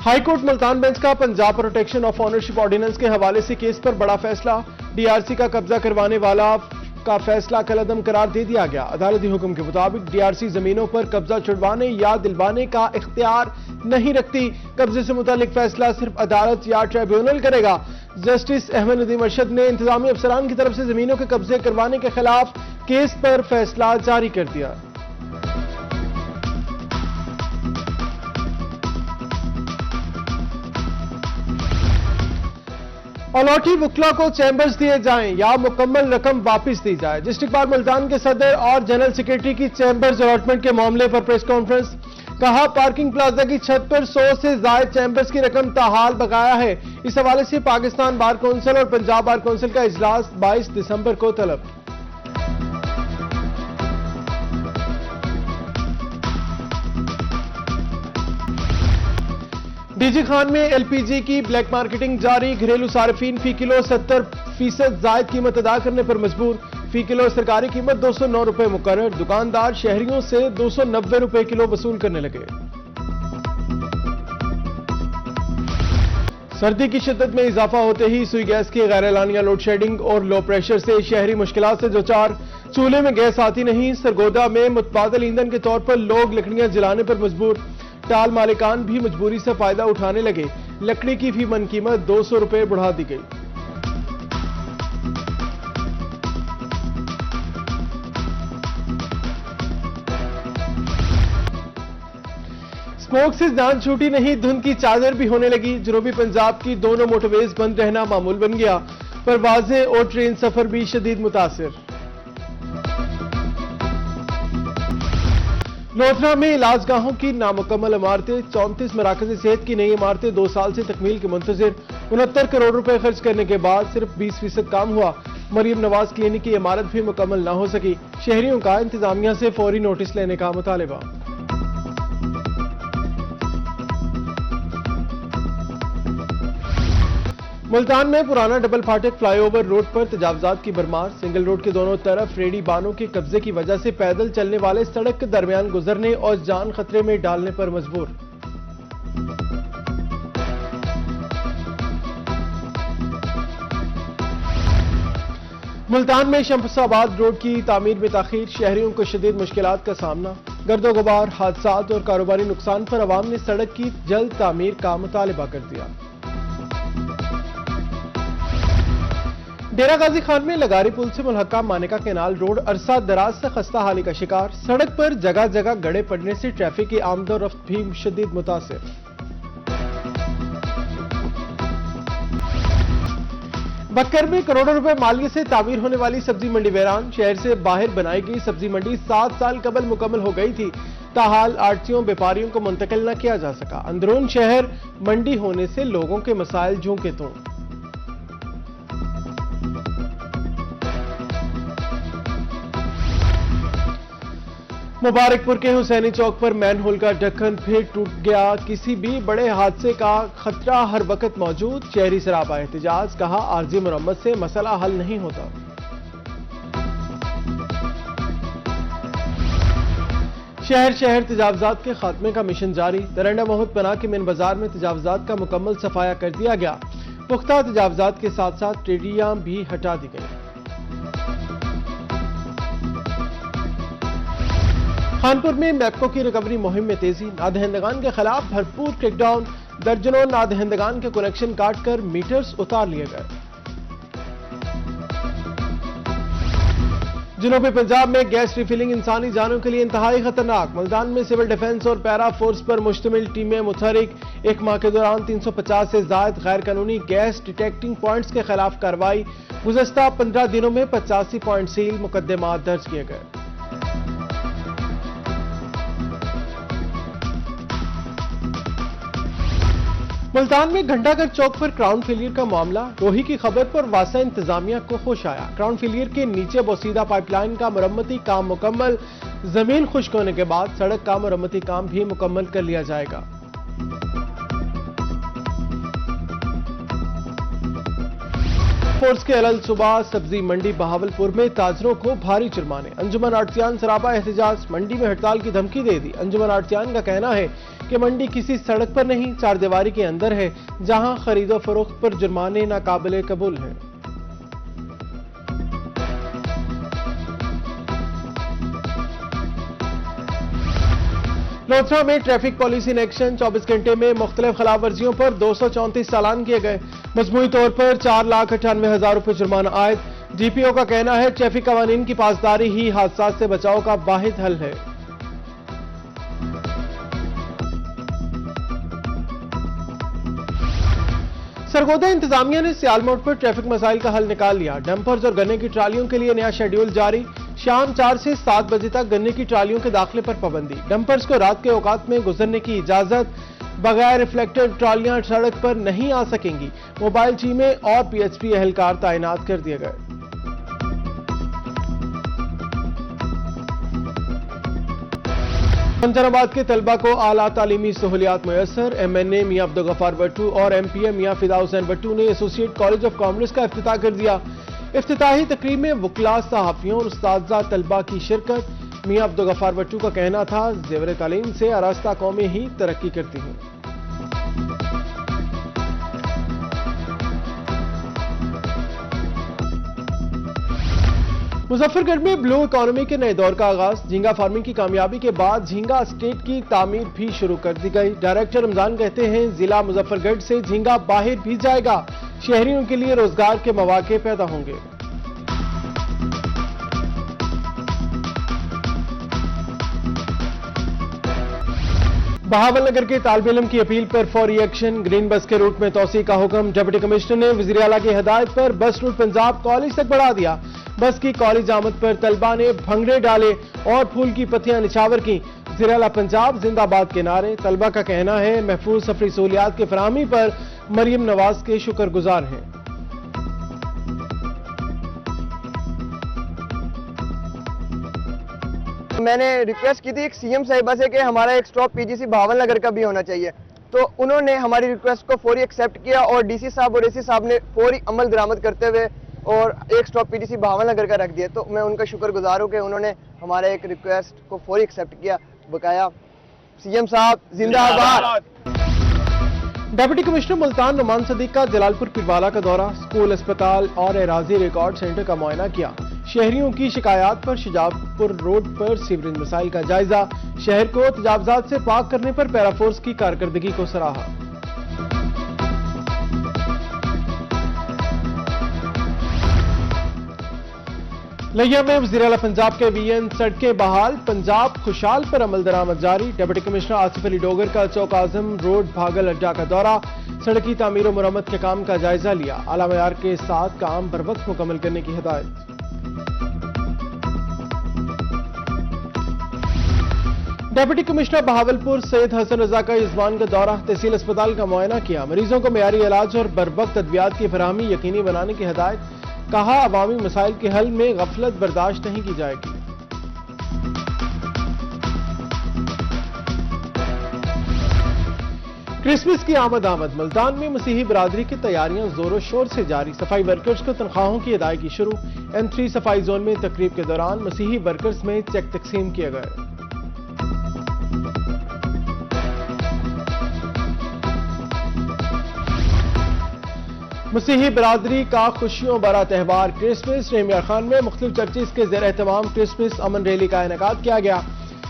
High court Multan bench का Punjab protection of ownership ordinance के हवाले से केस पर बड़ा फैसला। डीआरसी का कब्जा करवाने वाला का फैसला कलअदम करार दे दिया गया। अदालती हुक्म के मुताबिक डीआरसी जमीनों पर कब्जा छुड़वाने या दिलवाने का इख्तियार नहीं रखती। कब्जे से मुतालिक फैसला सिर्फ अदालत या ट्रिब्यूनल करेगा। जस्टिस अहमद नदीम अरशद ने इंतजामी अफसरान की तरफ से जमीनों के कब्जे करवाने के खिलाफ केस पर फैसला जारी कर दिया। अलॉटी वकला को चैंबर्स दिए जाएं या मुकम्मल रकम वापस दी जाए। डिस्ट्रिक्ट बार मुल्तान के सदर और जनरल सेक्रेटरी की चैंबर्स अलॉटमेंट के मामले पर प्रेस कॉन्फ्रेंस। कहा, पार्किंग प्लाजा की छत पर 100 से ज्यादा चैंबर्स की रकम ताहाल बकाया है। इस हवाले से पाकिस्तान बार कौंसिल और पंजाब बार कौंसिल का इजलास 22 दिसंबर को तलब। डीजी खान में एलपीजी की ब्लैक मार्केटिंग जारी। घरेलू सार्फिन फी किलो 70% जायद कीमत अदा करने पर मजबूर। फी किलो सरकारी कीमत 209 रुपए मुकर्रर। दुकानदार शहरियों से 290 रुपए किलो वसूल करने लगे। सर्दी की शिद्दत में इजाफा होते ही सुई गैस की गैर एलानिया लोड शेडिंग और लो प्रेशर से शहरी मुश्किलात से दोचार। चूल्हे में गैस आती नहीं। सरगोदा में मुतबादल ईंधन के तौर पर लोग लकड़ियां जलाने पर मजबूर। टाल मालिकान भी मजबूरी से फायदा उठाने लगे। लकड़ी की फी मन कीमत 200 रुपए बढ़ा दी गई। स्मोक से जान छूटी नहीं, धुंध की चादर भी होने लगी। जनूबी पंजाब की दोनों मोटरवेज बंद रहना मामूल बन गया। परवाजें और ट्रेन सफर भी शदीद मुतासिर। लोथरा में इलाजगाहों की नामुकम्मल इमारतें। 34 मराकज़ सेहत की नई इमारतें 2 साल से तकमील के मुंतजिर। 69 करोड़ रुपए खर्च करने के बाद सिर्फ 20% काम हुआ। मरियम नवाज क्लिनिक की इमारत भी मुकम्मल ना हो सकी। शहरियों का इंतजामिया से फौरी नोटिस लेने का मुतालिबा। मुल्तान में पुराना डबल फाटक फ्लाईओवर रोड पर तजावजात की भरमार। सिंगल रोड के दोनों तरफ रेडी बानों के कब्जे की वजह से पैदल चलने वाले सड़क के दरमियान गुजरने और जान खतरे में डालने पर मजबूर। मुल्तान में शमसाबाद रोड की तामीर में ताखीर। शहरियों को शदीद मुश्किलात का सामना। गर्दो गुबार, हादसात और कारोबारी नुकसान पर अवाम ने सड़क की जल्द तामीर का मुतालिबा कर दिया। डेरा गाजी खान में लगारी पुल से मुल्हका मानेका कैनाल रोड अरसा दराज से खस्ता हाली का शिकार। सड़क पर जगह जगह गड्ढे पड़ने से ट्रैफिक की आमदोरफ्त भी शदीद मुतासिर। बक्कर में करोड़ों रुपए मालिये से तामीर होने वाली सब्जी मंडी वीरान। शहर से बाहर बनाई गई सब्जी मंडी 7 साल कबल मुकम्मल हो गई थी। ताहाल आड़तियों व्यापारियों को मुंतकिल न किया जा सका। अंदरून शहर मंडी होने से लोगों के मसाइल झोंके तो। मुबारकपुर के हुसैनी चौक पर मैनहोल का ढक्कन फिर टूट गया। किसी भी बड़े हादसे का खतरा हर वक्त मौजूद। शहरी सरापा एहतजाज। कहा, आरजी मरम्मत से मसला हल नहीं होता। शहर शहर तजावजात के खात्मे का मिशन जारी। दरंडा मोहत पनाह के मेन बाजार में तजावजात का मुकम्मल सफाया कर दिया गया। पुख्ता तजावजात के साथ साथ टेडियां भी हटा दी गई। खानपुर में मैप्को की रिकवरी मुहिम में तेजी। नादहिंदगान के खिलाफ भरपूर क्रैकडाउन। दर्जनों नादहिंदगान के कनेक्शन काटकर मीटर्स उतार लिए गए। जनूबी पंजाब में गैस रिफिलिंग इंसानी जानों के लिए इंतहाई खतरनाक। मुल्तान में सिविल डिफेंस और पैरा फोर्स पर मुश्तमिल टीमें मुतहरिक। एक माह के दौरान 350 से ज्यादा गैर कानूनी गैस डिटेक्टिंग पॉइंट्स के खिलाफ कार्रवाई। गुज़श्ता 15 दिनों में 85 पॉइंट सील। मुकदमात दर्ज किए गए। मुल्तान में घंटाघर चौक पर क्राउन फेलियर का मामला। रोही की खबर पर वासा इंतजामिया को होश आया। क्राउन फेलियर के नीचे बोसीदा पाइपलाइन का मरम्मती काम मुकम्मल। जमीन खुश्क होने के बाद सड़क का मरम्मती काम भी मुकम्मल कर लिया जाएगा। फोर्स के अलल सुबह सब्जी मंडी बहावलपुर में ताजरों को भारी जुर्माने। अंजुमन आड़तियान सरापा एहतजाज। मंडी में हड़ताल की धमकी दे दी। अंजुमन आड़तियान का कहना है कि मंडी किसी सड़क पर नहीं, चारदीवारी के अंदर है, जहां खरीदो फरोख्त पर जुर्माने नाकाबिले कबूल हैं। लोथरा में ट्रैफिक पॉलिसी इन एक्शन, 24 घंटे में मुख्तलिफ खिलाफ वर्जियों पर 234 चालान किए गए। मजमूई तौर पर 4,98,000 रुपये जुर्माना आयद। डीपीओ का कहना है ट्रैफिक कवानीन की पासदारी ही हादसा से बचाव का वाहिद हल है। सरगोदा इंतजामिया ने सियालमोड़ पर ट्रैफिक मसाइल का हल निकाल लिया। डंपर्स और गन्ने की ट्रालियों के लिए नया शेड्यूल जारी। शाम 4 से 7 बजे तक गन्ने की ट्रालियों के दाखिले पर पाबंदी। डंपर्स को रात के औकात में गुजरने की इजाजत। बगैर रिफ्लेक्टर ट्रालियां सड़क पर नहीं आ सकेंगी। मोबाइल टीमें और पीएचपी एहलकार तैनात कर दिए गए। पंजराबाद के तलबा को आला तालीमी सहूलियात मुयसर। एमएनए मियां अब्दुल गफ्फार भट्टू और एमपीए मियां फिदा हुसैन भट्टू ने एसोसिएट कॉलेज ऑफ कॉमर्स का इफ्तिताह कर दिया। इफ्तिताही तकरीब में वकला, सहाफियों और उस्ताद तलबा की शिरकत। मियां अब्दुल गफ्फार भट्टू का कहना था ज़ेवर तालीम से आरास्ता कौमें ही तरक्की करती हैं। मुजफ्फरगढ़ में ब्लू इकोनॉमी के नए दौर का आगाज। झींगा फार्मिंग की कामयाबी के बाद झींगा स्टेट की तामीर भी शुरू कर दी गई। डायरेक्टर रमजान कहते हैं जिला मुजफ्फरगढ़ से झींगा बाहर भी जाएगा। शहरियों के लिए रोजगार के मौके पैदा होंगे। बहावलनगर के तालिब इल्म की अपील पर फौरी एक्शन। ग्रीन बस के रूट में तोसी का हुक्म। डिप्टी कमिश्नर ने वज़ीर आला की हिदायत पर बस रूट पंजाब कॉलेज तक बढ़ा दिया। बस की कॉलेज आमद पर तलबा ने भंगड़े डाले और फूल की पत्तियां निछावर की। वज़ीर आला पंजाब जिंदाबाद के नारे। तलबा का कहना है महफूज सफरी सहूलियात की फराहमी पर मरियम नवाज के शुक्रगुजार हैं। मैंने रिक्वेस्ट की थी एक सीएम साहिबा से कि हमारा एक स्टॉप पीजीसी बहावलनगर का भी होना चाहिए, तो उन्होंने हमारी रिक्वेस्ट को फौरी एक्सेप्ट किया और डीसी साहब और एसी साहब ने फौरी अमल दरामद करते हुए और एक स्टॉप पीजीसी बहावलनगर का रख दिया। तो मैं उनका शुक्रगुजार हूँ कि उन्होंने हमारे एक रिक्वेस्ट को फौरी एक्सेप्ट किया। बकाया सीएम साहब जिंदाबाद। डिप्टी कमिश्नर मुल्तान नुमान सदीक का जलालपुर पिरवाला का दौरा। स्कूल, अस्पताल और एराजी रिकॉर्ड सेंटर का मुआयना किया। शहरियों की शिकायत पर शुजापुर रोड पर सीवरेज मसाइल का जायजा। शहर को तजावजात से पाक करने पर पैराफोर्स की कारकर्दगी को सराहा। लिया में वज़ीर आला पंजाब के वीएन सड़कें बहाल। पंजाब खुशहाल पर अमल दरामद जारी। डिप्टी कमिश्नर आसिफ अली डोगर का चौक आजम रोड भागल अड्डा का दौरा। सड़क की तामीर और मुरम्मत के काम का जायजा लिया। आला मयार के साथ काम बर वक्त मुकम्मल करने की हिदायत। डिप्टी कमिश्नर बहावलपुर सैयद हसन रजा का यजमान का दौरा। तहसील अस्पताल का मुआयना किया। मरीजों को मेयारी इलाज और बर वक्त अद्वियात की फराहमी यकीनी बनाने की हिदायत। कहा अवामी मसाइल के हल में गफलत बर्दाश्त नहीं की जाएगी। क्रिसमस की आमद मुल्तान में मसीही बरादरी की तैयारियां जोरों शोर से जारी। सफाई वर्कर्स को तनख्वाहों की अदायगी शुरू। M3 सफाई जोन में तकरीब के दौरान मसीही वर्कर्स में चेक तकसीम किए गए। मसीही बरादरी का खुशियों भरा त्यौहार क्रिसमस। रेमिया खान में मुख्तलिफ चर्चेस के ज़ेर एहतमाम क्रिसमस अमन रैली का इनेकाद किया गया।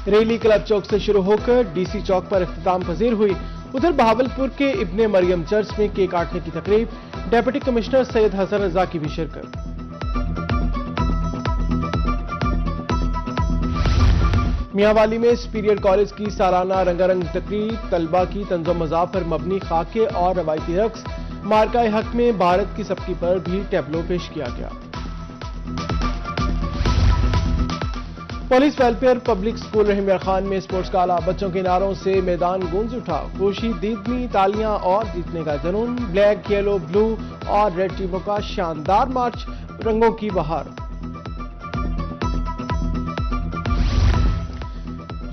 रैली क्लब चौक से शुरू होकर डीसी चौक पर इख्तिताम पजीर हुई। उधर बहावलपुर के इब्ने मरियम चर्च में केक काटने की तकरीब। डिप्टी कमिश्नर सैयद हसन रजा की भी शिरकत। मियांवाली में सुपीरियर कॉलेज की सालाना रंगारंग तकरीब। तलबा की तंज़ो मज़ाक पर मबनी खाके और रवायती रक्स। मार्काए हक में भारत की सबकी पर भी टैबलो पेश किया गया। Police welfare public school Rahimiya Khan में स्पोर्ट्स का आला। बच्चों के नारों से मैदान गूंज उठा। खुशी, दीदनी, तालियां और जीतने का जुनून। ब्लैक, येलो, ब्लू और रेड टीमों का शानदार मार्च। रंगों की बहार।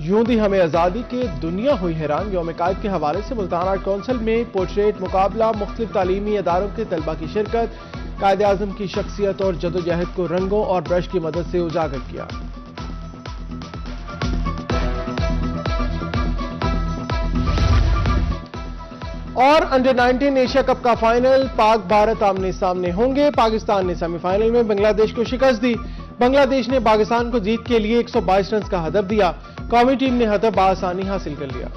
यूं दी हमें आजादी के दुनिया हुई हैरान। यौम कायद के हवाले से मुल्तान आर्ट काउंसिल में पोर्ट्रेट मुकाबला। मुख्तलिफ तालीमी अदारों के तलबा की शिरकत। कायद आजम की शख्सियत और जदोजहद को रंगों और ब्रश की मदद से उजागर किया। और अंडर 19 एशिया कप का फाइनल, पाक भारत आमने सामने होंगे। पाकिस्तान ने सेमीफाइनल में बांग्लादेश को शिकस्त दी। बांग्लादेश ने पाकिस्तान को जीत के लिए 122 रन का हदफ दिया। कौमी टीम ने हदफ आसानी हासिल कर लिया।